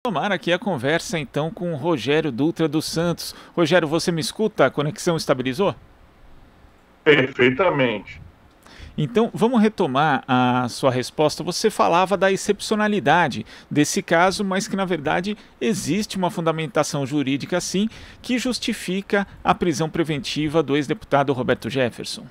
Tomara aqui a conversa então com o Rogério Dutra dos Santos. Rogério, você me escuta? A conexão estabilizou? Perfeitamente. Então, vamos retomar a sua resposta. Você falava da excepcionalidade desse caso, mas que, na verdade, existe uma fundamentação jurídica, sim, que justifica a prisão preventiva do ex-deputado Roberto Jefferson.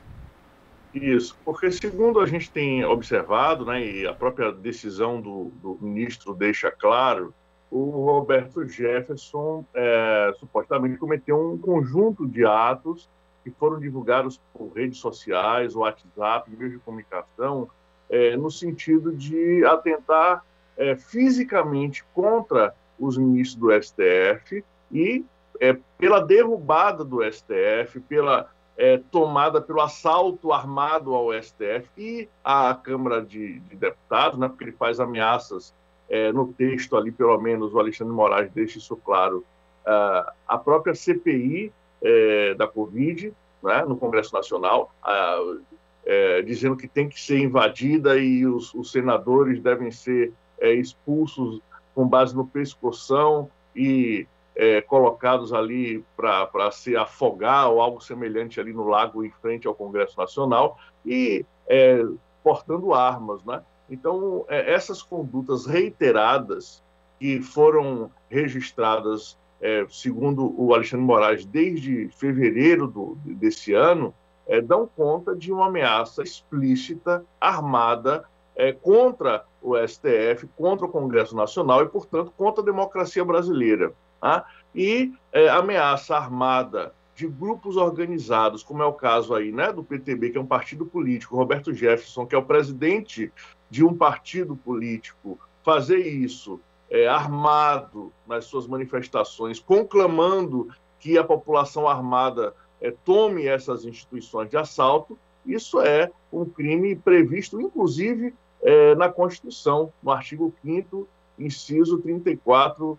Isso, porque segundo a gente tem observado, né, e a própria decisão do ministro deixa claro, o Roberto Jefferson supostamente cometeu um conjunto de atos que foram divulgados por redes sociais, WhatsApp, meios de comunicação, no sentido de atentar fisicamente contra os ministros do STF e pela derrubada do STF, pela tomada pelo assalto armado ao STF e à Câmara de Deputados, né, porque ele faz ameaças no texto ali, pelo menos o Alexandre de Moraes deixa isso claro, a própria CPI da Covid, né, no Congresso Nacional, dizendo que tem que ser invadida e os senadores devem ser expulsos com base no pescoção e colocados ali para se afogar ou algo semelhante ali no lago em frente ao Congresso Nacional e portando armas, né? Então, essas condutas reiteradas que foram registradas, segundo o Alexandre de Moraes, desde fevereiro desse ano, dão conta de uma ameaça explícita, armada, contra o STF, contra o Congresso Nacional e, portanto, contra a democracia brasileira. Tá? E ameaça armada de grupos organizados, como é o caso aí, né, do PTB, que é um partido político, Roberto Jefferson, que é o presidente de um partido político, fazer isso armado nas suas manifestações, conclamando que a população armada tome essas instituições de assalto, isso é um crime previsto, inclusive, na Constituição, no artigo 5º, inciso 34,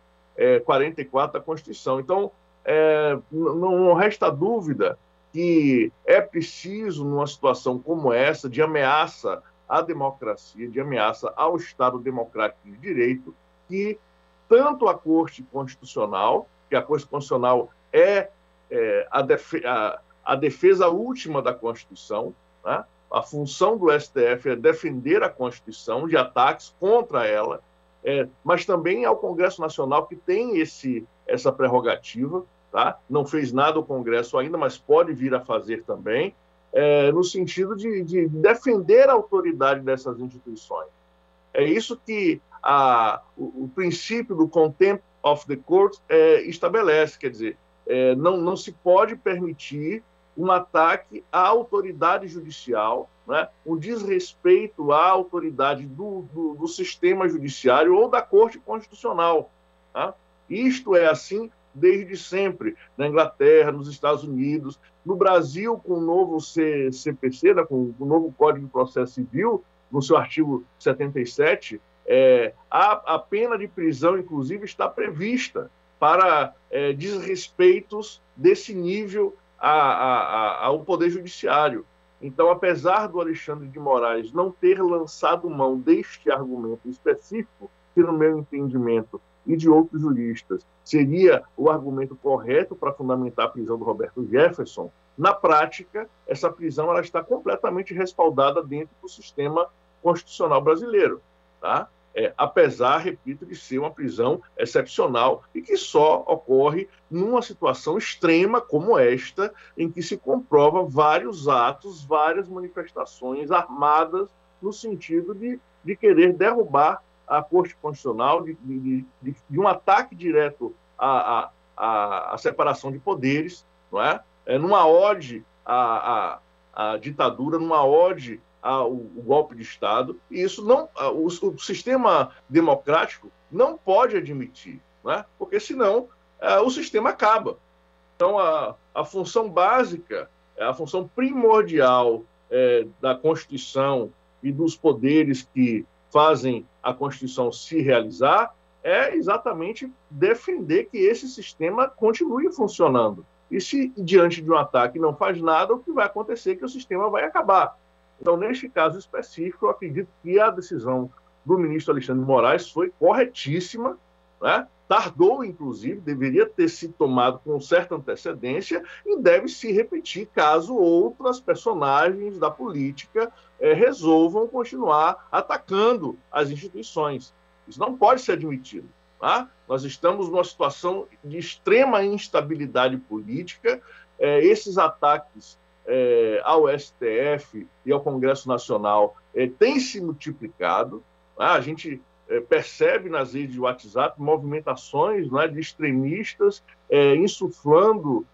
44 da Constituição. Então, não resta dúvida que é preciso, numa situação como essa, de ameaça à democracia, de ameaça ao Estado democrático de direito, que tanto a Corte Constitucional, que a Corte Constitucional é a defesa última da Constituição, né? A função do STF é defender a Constituição de ataques contra ela, mas também ao Congresso Nacional, que tem essa prerrogativa, tá? Não fez nada o Congresso ainda, mas pode vir a fazer também, no sentido de defender a autoridade dessas instituições. É isso que o princípio do contempt of the court estabelece, quer dizer, não se pode permitir um ataque à autoridade judicial, né? Um desrespeito à autoridade do sistema judiciário ou da Corte Constitucional. Tá? Isto é assim desde sempre, na Inglaterra, nos Estados Unidos, no Brasil, com o novo CPC, né? Com o novo Código de Processo Civil, no seu artigo 77, a pena de prisão, inclusive, está prevista para desrespeitos desse nível ao Poder Judiciário. Então, apesar do Alexandre de Moraes não ter lançado mão deste argumento específico, que, no meu entendimento e de outros juristas, seria o argumento correto para fundamentar a prisão do Roberto Jefferson, na prática, essa prisão ela está completamente respaldada dentro do sistema constitucional brasileiro. Tá? Apesar, repito, de ser uma prisão excepcional e que só ocorre numa situação extrema como esta, em que se comprova vários atos, várias manifestações armadas no sentido de querer derrubar a Corte Constitucional, de um ataque direto à separação de poderes, não é? Numa ode à ditadura, numa ode o golpe de Estado, e isso não, o sistema democrático não pode admitir, né? Porque senão o sistema acaba. Então, a função básica, a função primordial da Constituição e dos poderes que fazem a Constituição se realizar é exatamente defender que esse sistema continue funcionando. E se, diante de um ataque, não faz nada, o que vai acontecer é que o sistema vai acabar. Então, neste caso específico, eu acredito que a decisão do ministro Alexandre de Moraes foi corretíssima, né? Tardou, inclusive, deveria ter sido tomado com certa antecedência e deve se repetir caso outras personagens da política resolvam continuar atacando as instituições. Isso não pode ser admitido. Tá? Nós estamos numa situação de extrema instabilidade política. Esses ataques ao STF e ao Congresso Nacional têm se multiplicado. Tá? A gente percebe nas redes de WhatsApp movimentações, né, de extremistas insuflando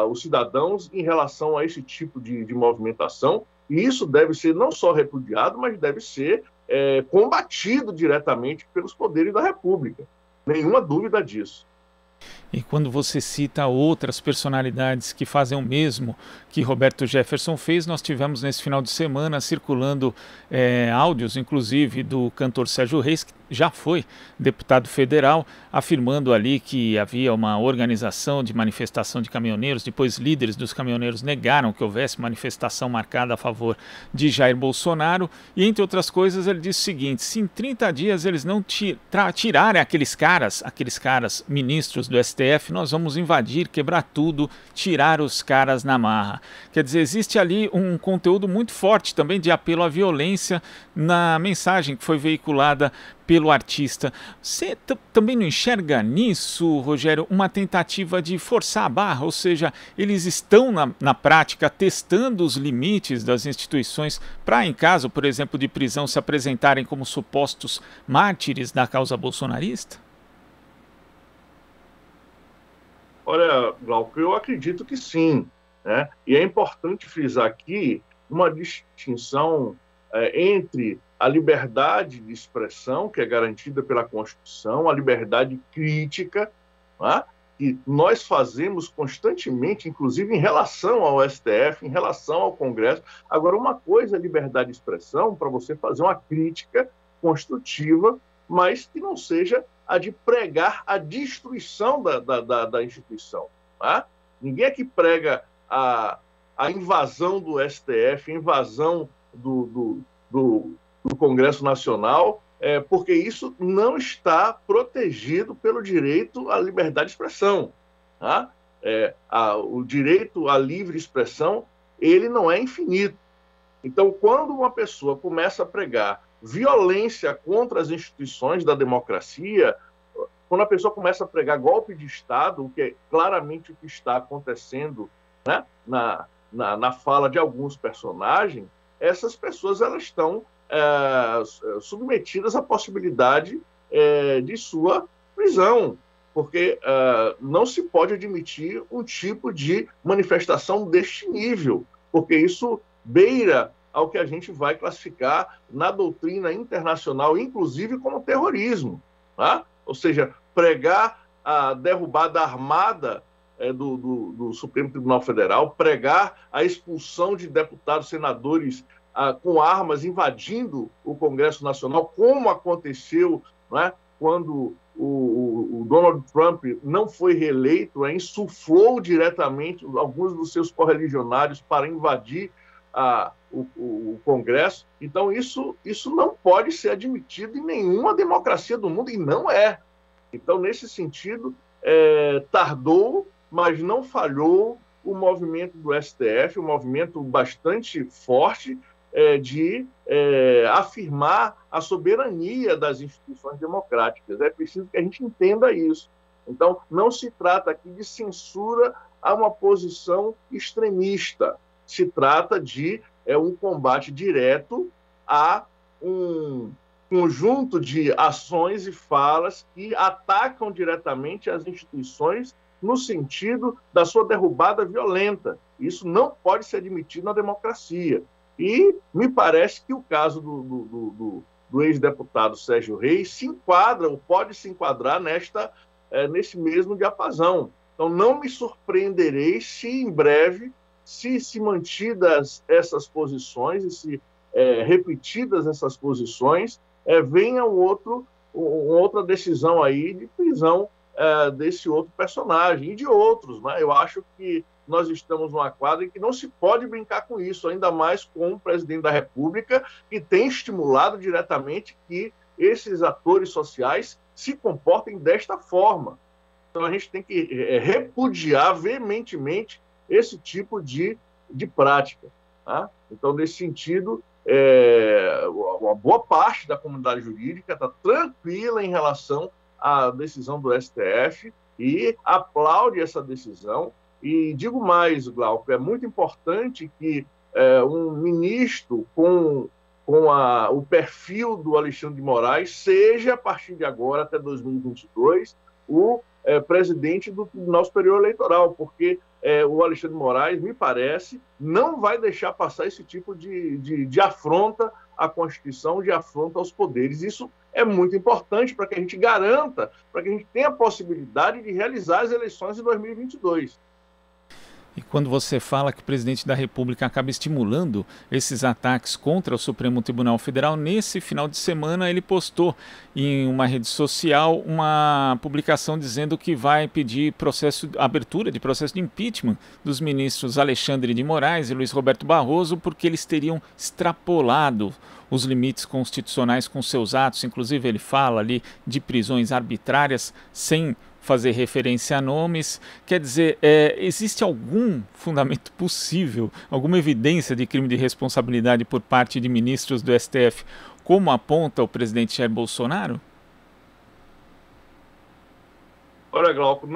os cidadãos em relação a esse tipo de movimentação, e isso deve ser não só repudiado, mas deve ser combatido diretamente pelos poderes da República. Nenhuma dúvida disso. E quando você cita outras personalidades que fazem o mesmo que Roberto Jefferson fez, nós tivemos nesse final de semana circulando áudios, inclusive do cantor Sérgio Reis, que já foi deputado federal, afirmando ali que havia uma organização de manifestação de caminhoneiros. Depois líderes dos caminhoneiros negaram que houvesse manifestação marcada a favor de Jair Bolsonaro. E entre outras coisas ele disse o seguinte: se em 30 dias eles não tirarem aqueles caras ministros do STF, nós vamos invadir, quebrar tudo, tirar os caras na marra. Quer dizer, existe ali um conteúdo muito forte também de apelo à violência na mensagem que foi veiculada pelo artista. Você também não enxerga nisso, Rogério, uma tentativa de forçar a barra? Ou seja, eles estão na prática testando os limites das instituições para, em caso, por exemplo, de prisão, se apresentarem como supostos mártires da causa bolsonarista? Olha, Glauco, eu acredito que sim, né? E é importante frisar aqui uma distinção entre a liberdade de expressão, que é garantida pela Constituição, a liberdade crítica, né? Que nós fazemos constantemente, inclusive em relação ao STF, em relação ao Congresso. Agora, uma coisa é liberdade de expressão, para você fazer uma crítica construtiva, mas que não seja a de pregar a destruição da instituição. Tá? Ninguém aqui prega a invasão do STF, a invasão do Congresso Nacional, porque isso não está protegido pelo direito à liberdade de expressão. Tá? O direito à livre expressão, ele não é infinito. Então, quando uma pessoa começa a pregar violência contra as instituições da democracia, quando a pessoa começa a pregar golpe de Estado, o que é claramente o que está acontecendo, né, na fala de alguns personagens, essas pessoas elas estão submetidas à possibilidade de sua prisão, porque não se pode admitir um tipo de manifestação deste nível, porque isso beira ao que a gente vai classificar na doutrina internacional, inclusive como terrorismo. Tá? Ou seja, pregar a derrubada armada do Supremo Tribunal Federal, pregar a expulsão de deputados, senadores com armas invadindo o Congresso Nacional, como aconteceu, né, quando o Donald Trump não foi reeleito, insuflou diretamente alguns dos seus correligionários para invadir o Congresso. Então, isso não pode ser admitido em nenhuma democracia do mundo, e não é. Então, nesse sentido, tardou, mas não falhou o movimento do STF, um movimento bastante forte de afirmar a soberania das instituições democráticas. É preciso que a gente entenda isso. Então, não se trata aqui de censura a uma posição extremista. Se trata de um combate direto a um conjunto de ações e falas que atacam diretamente as instituições no sentido da sua derrubada violenta. Isso não pode ser admitido na democracia. E me parece que o caso do ex-deputado Sérgio Reis se enquadra, ou pode se enquadrar nesse mesmo diapasão. Então, não me surpreenderei se em breve, se mantidas essas posições e se repetidas essas posições, venha outra decisão aí de prisão desse outro personagem e de outros. Né? Eu acho que nós estamos numa quadra em que não se pode brincar com isso, ainda mais com o presidente da República, que tem estimulado diretamente que esses atores sociais se comportem desta forma. Então, a gente tem que repudiar veementemente esse tipo de prática. Tá? Então, nesse sentido, uma boa parte da comunidade jurídica está tranquila em relação à decisão do STF e aplaude essa decisão. E digo mais, Glauco, é muito importante que um ministro com o perfil do Alexandre de Moraes seja, a partir de agora, até 2022, o presidente do Tribunal Superior Eleitoral, porque o Alexandre de Moraes, me parece, não vai deixar passar esse tipo de afronta à Constituição, de afronta aos poderes. Isso é muito importante para que a gente garanta, para que a gente tenha a possibilidade de realizar as eleições em 2022. E quando você fala que o presidente da República acaba estimulando esses ataques contra o Supremo Tribunal Federal, nesse final de semana ele postou em uma rede social uma publicação dizendo que vai pedir abertura de processo de impeachment dos ministros Alexandre de Moraes e Luiz Roberto Barroso, porque eles teriam extrapolado os limites constitucionais com seus atos. Inclusive ele fala ali de prisões arbitrárias sem fazer referência a nomes. Quer dizer, existe algum fundamento possível, alguma evidência de crime de responsabilidade por parte de ministros do STF, como aponta o presidente Jair Bolsonaro? Olha, Glauco,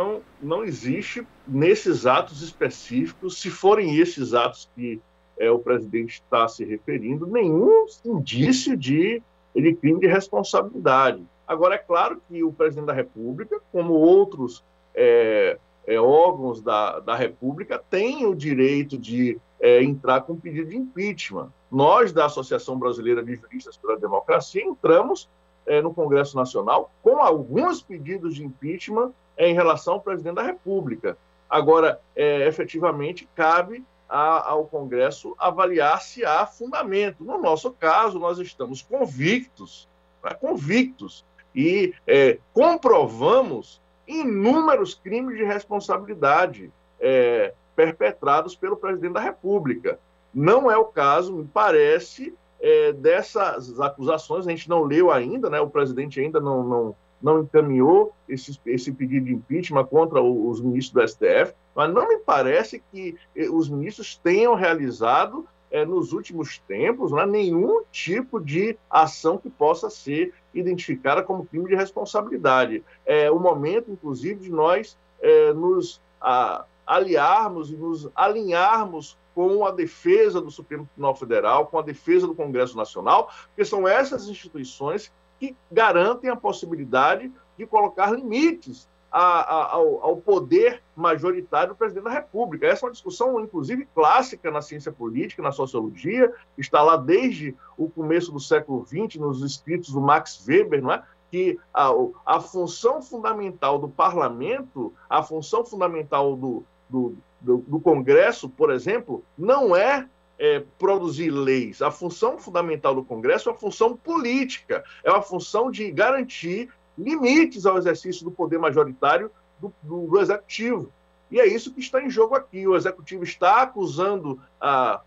não existe nesses atos específicos, se forem esses atos que o presidente está se referindo, nenhum indício de crime de responsabilidade. Agora, é claro que o presidente da República, como outros órgãos da República, tem o direito de entrar com pedido de impeachment. Nós, da Associação Brasileira de Juristas pela Democracia, entramos no Congresso Nacional com alguns pedidos de impeachment em relação ao presidente da República. Agora, efetivamente, cabe ao Congresso avaliar se há fundamento. No nosso caso, nós estamos convictos e comprovamos inúmeros crimes de responsabilidade perpetrados pelo presidente da República. Não é o caso, me parece, dessas acusações. A gente não leu ainda, né? O presidente ainda não encaminhou esse pedido de impeachment contra os ministros do STF, mas não me parece que os ministros tenham realizado nos últimos tempos, não há nenhum tipo de ação que possa ser identificada como crime de responsabilidade. É o momento, inclusive, de nós nos aliarmos e nos alinharmos com a defesa do Supremo Tribunal Federal, com a defesa do Congresso Nacional, porque são essas instituições que garantem a possibilidade de colocar limites ao poder majoritário do presidente da República. Essa é uma discussão, inclusive, clássica na ciência política, na sociologia, está lá desde o começo do século XX, nos escritos do Max Weber, não é? Que a função fundamental do parlamento, a função fundamental do Congresso, por exemplo, não é produzir leis. A função fundamental do Congresso é uma função política, é uma função de garantir limites ao exercício do poder majoritário do Executivo. E é isso que está em jogo aqui. O Executivo está acusando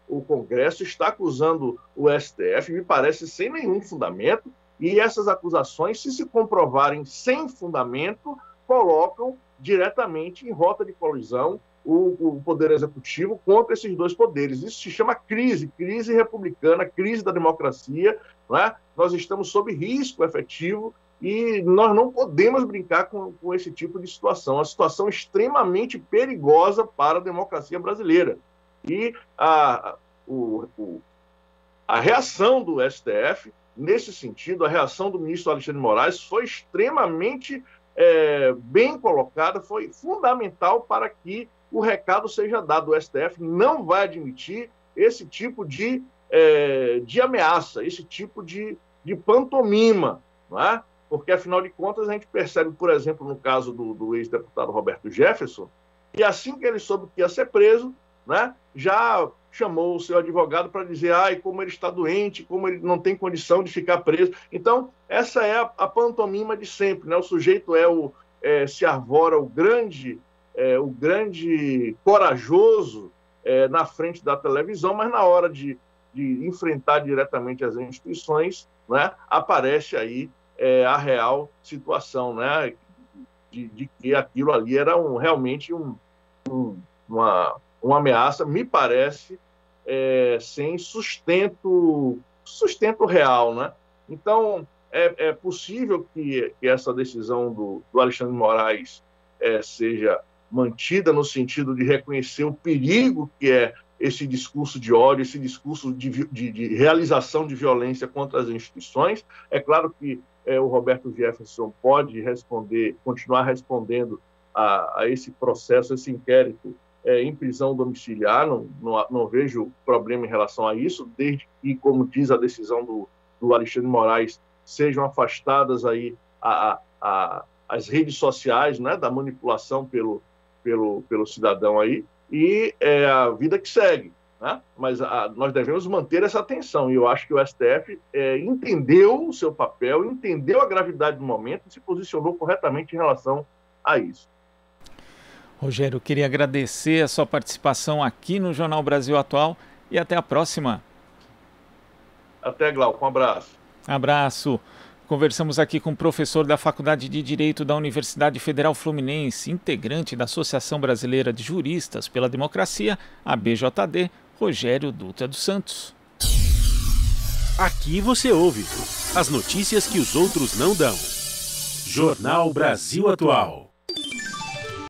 o Congresso, está acusando o STF, me parece sem nenhum fundamento, e essas acusações, se comprovarem sem fundamento, colocam diretamente em rota de colisão o Poder Executivo contra esses dois poderes. Isso se chama crise republicana, crise da democracia, não é? Nós estamos sob risco efetivo e nós não podemos brincar com esse tipo de situação. É uma situação extremamente perigosa para a democracia brasileira. E a reação do STF, nesse sentido, a reação do ministro Alexandre de Moraes foi extremamente bem colocada, foi fundamental para que o recado seja dado. O STF não vai admitir esse tipo de ameaça, esse tipo de pantomima, não é? Porque, afinal de contas, a gente percebe, por exemplo, no caso do ex-deputado Roberto Jefferson, que assim que ele soube que ia ser preso, né, já chamou o seu advogado para dizer como ele está doente, como ele não tem condição de ficar preso. Então, essa é a pantomima de sempre, né? O sujeito se arvora o grande corajoso na frente da televisão, mas na hora de enfrentar diretamente as instituições, né, aparece aí a real situação, né? De que aquilo ali era realmente uma ameaça, me parece, sem sustento real, né? Então, é possível que essa decisão do Alexandre de Moraes seja mantida no sentido de reconhecer o perigo que é esse discurso de ódio, esse discurso de realização de violência contra as instituições. É claro que o Roberto Jefferson pode continuar respondendo a esse processo, esse inquérito em prisão domiciliar, não vejo problema em relação a isso, desde que, como diz a decisão do Alexandre de Moraes, sejam afastadas aí as redes sociais, né, da manipulação pelo cidadão aí, e a vida que segue, né? Mas nós devemos manter essa atenção, e eu acho que o STF entendeu o seu papel, entendeu a gravidade do momento e se posicionou corretamente em relação a isso. Rogério, queria agradecer a sua participação aqui no Jornal Brasil Atual e até a próxima. Até, Glauco. Um abraço. Abraço. Conversamos aqui com o professor da Faculdade de Direito da Universidade Federal Fluminense, integrante da Associação Brasileira de Juristas pela Democracia, a BJD, Rogério Dutra dos Santos. Aqui você ouve as notícias que os outros não dão. Jornal Brasil Atual.